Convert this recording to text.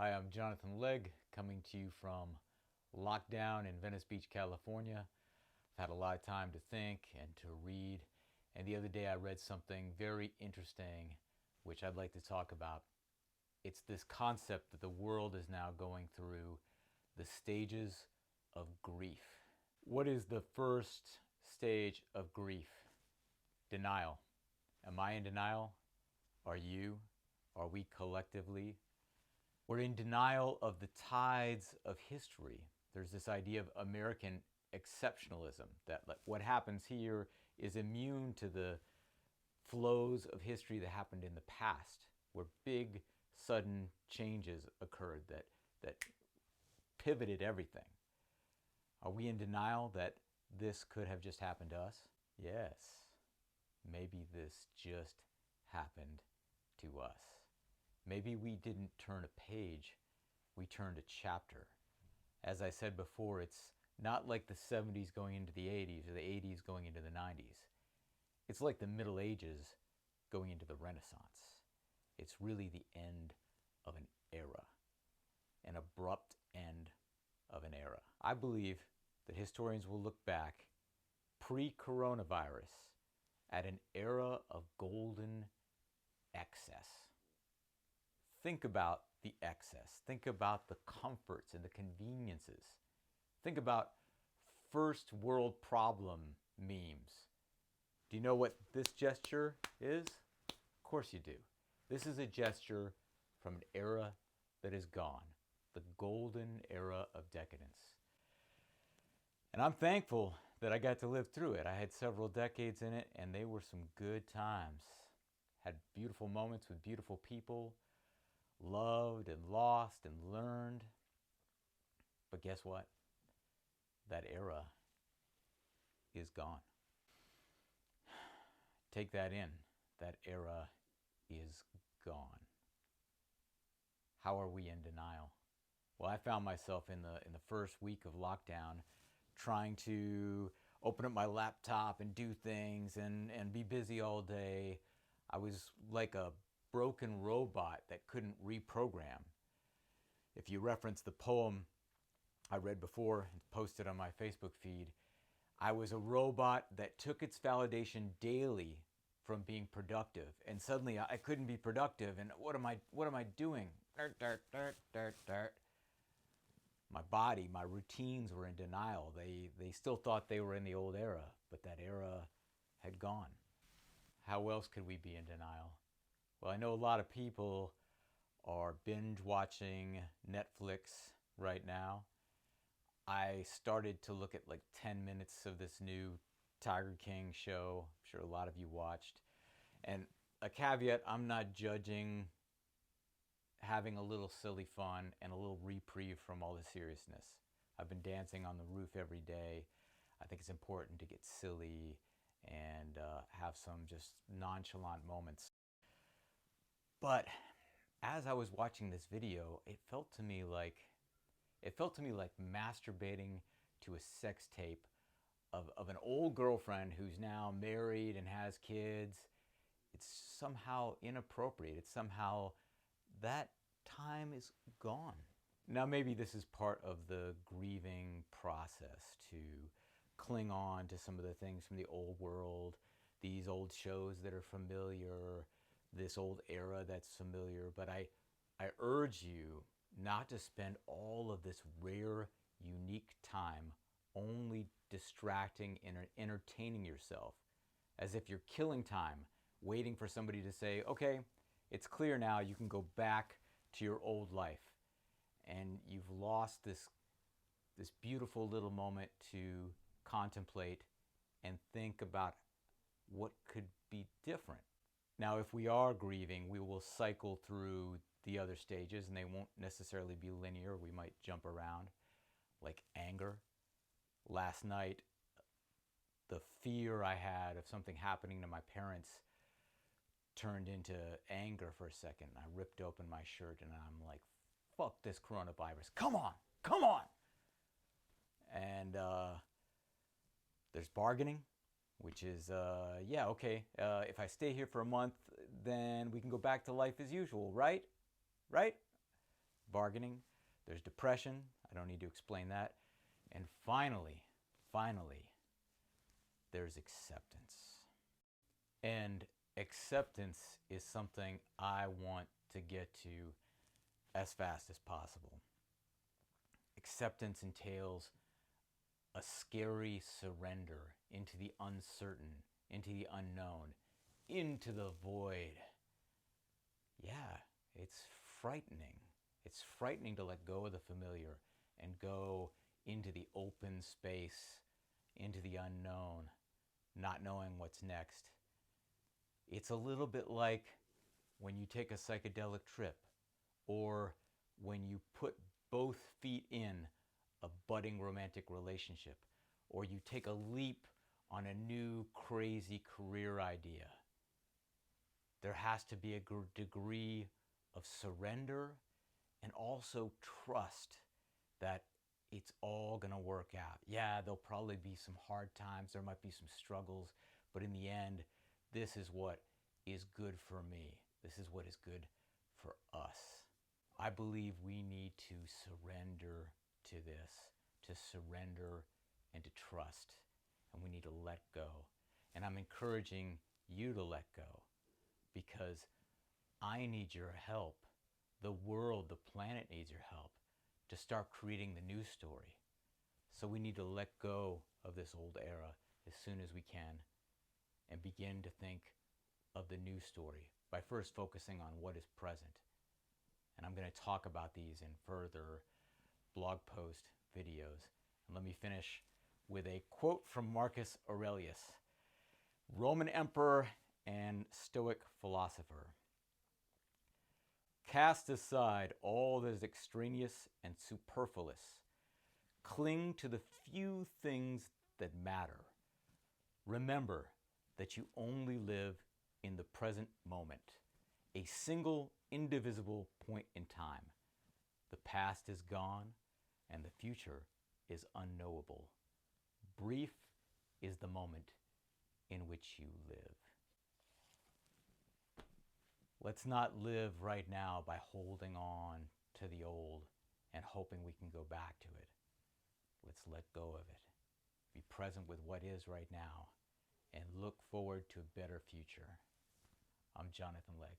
Hi, I'm Jonathan Legg, coming to you from lockdown in Venice Beach, California. I've had a lot of time to think and to read, and the other day I read something very interesting which I'd like to talk about. It's this concept that the world is now going through the stages of grief. What is the first stage of grief? Denial. Am I in denial? Are you? Are we collectively? We're in denial of the tides of history. There's this idea of American exceptionalism, that what happens here is immune to the flows of history that happened in the past, where big, sudden changes occurred that pivoted everything. Are we in denial that this could have just happened to us? Yes, maybe this just happened to us. Maybe we didn't turn a page, we turned a chapter. As I said before, it's not like the 70s going into the 80s or the 80s going into the 90s. It's like the Middle Ages going into the Renaissance. It's really the end of an era, an abrupt end of an era. I believe that historians will look back pre-coronavirus at an era of golden excess. Think about the excess. Think about the comforts and the conveniences. Think about first world problem memes. Do you know what this gesture is? Of course you do. This is a gesture from an era that is gone, the golden era of decadence. And I'm thankful that I got to live through it. I had several decades in it, and they were some good times. Had beautiful moments with beautiful people, loved and lost and learned. But guess what? That era is gone. Take that in. That era is gone. How are we in denial? Well, I found myself in the first week of lockdown trying to open up my laptop and do things and be busy all day. I was like a broken robot that couldn't reprogram. If you reference the poem I read before and posted on my Facebook feed, I was a robot that took its validation daily from being productive, and suddenly I couldn't be productive. And what am I doing? Dirt, dirt, dirt, dirt, dirt. My body, my routines were in denial. They still thought they were in the old era, but that era had gone. How else could we be in denial? Well, I know a lot of people are binge watching Netflix right now. I started to look at like 10 minutes of this new Tiger King show. I'm sure a lot of you watched. And a caveat, I'm not judging, having a little silly fun and a little reprieve from all the seriousness. I've been dancing on the roof every day. I think it's important to get silly and have some just nonchalant moments. But as I was watching this video, it felt to me like masturbating to a sex tape of an old girlfriend who's now married and has kids. It's somehow inappropriate. It's somehow that time is gone. Now maybe this is part of the grieving process, to cling on to some of the things from the old world, these old shows that are familiar, this old era that's familiar. But I urge you not to spend all of this rare, unique time only distracting and entertaining yourself, as if you're killing time, waiting for somebody to say, okay, it's clear now, you can go back to your old life. And you've lost this beautiful little moment to contemplate and think about what could be different. Now, if we are grieving, we will cycle through the other stages, and they won't necessarily be linear. We might jump around, like anger. Last night, the fear I had of something happening to my parents turned into anger for a second. I ripped open my shirt and I'm like, fuck this coronavirus. Come on, come on. And there's bargaining, which is, yeah, okay, if I stay here for a month, then we can go back to life as usual, right? Right? bargaining, there's depression. I don't need to explain that. And finally, there's acceptance. And acceptance is something I want to get to as fast as possible. Acceptance entails a scary surrender into the uncertain, into the unknown, into the void. Yeah, it's frightening. It's frightening to let go of the familiar and go into the open space, into the unknown, not knowing what's next. It's a little bit like when you take a psychedelic trip, or when you put both feet in a budding romantic relationship, or you take a leap on a new crazy career idea. There has to be a degree of surrender and also trust that it's all going to work out. Yeah, there'll probably be some hard times, there might be some struggles, but in the end, this is what is good for me. This is what is good for us. I believe we need to surrender to this, to surrender and to trust, and we need to let go. And I'm encouraging you to let go, because I need your help. The world, the planet needs your help to start creating the new story. So we need to let go of this old era as soon as we can and begin to think of the new story by first focusing on what is present. And I'm going to talk about these in further blog post videos. And let me finish with a quote from Marcus Aurelius, Roman emperor and Stoic philosopher. Cast aside all that is extraneous and superfluous. Cling to the few things that matter. Remember that you only live in the present moment, a single indivisible point in time. The past is gone and the future is unknowable. Brief is the moment in which you live. Let's not live right now by holding on to the old and hoping we can go back to it. Let's let go of it. Be present with what is right now and look forward to a better future. I'm Jonathan Legg.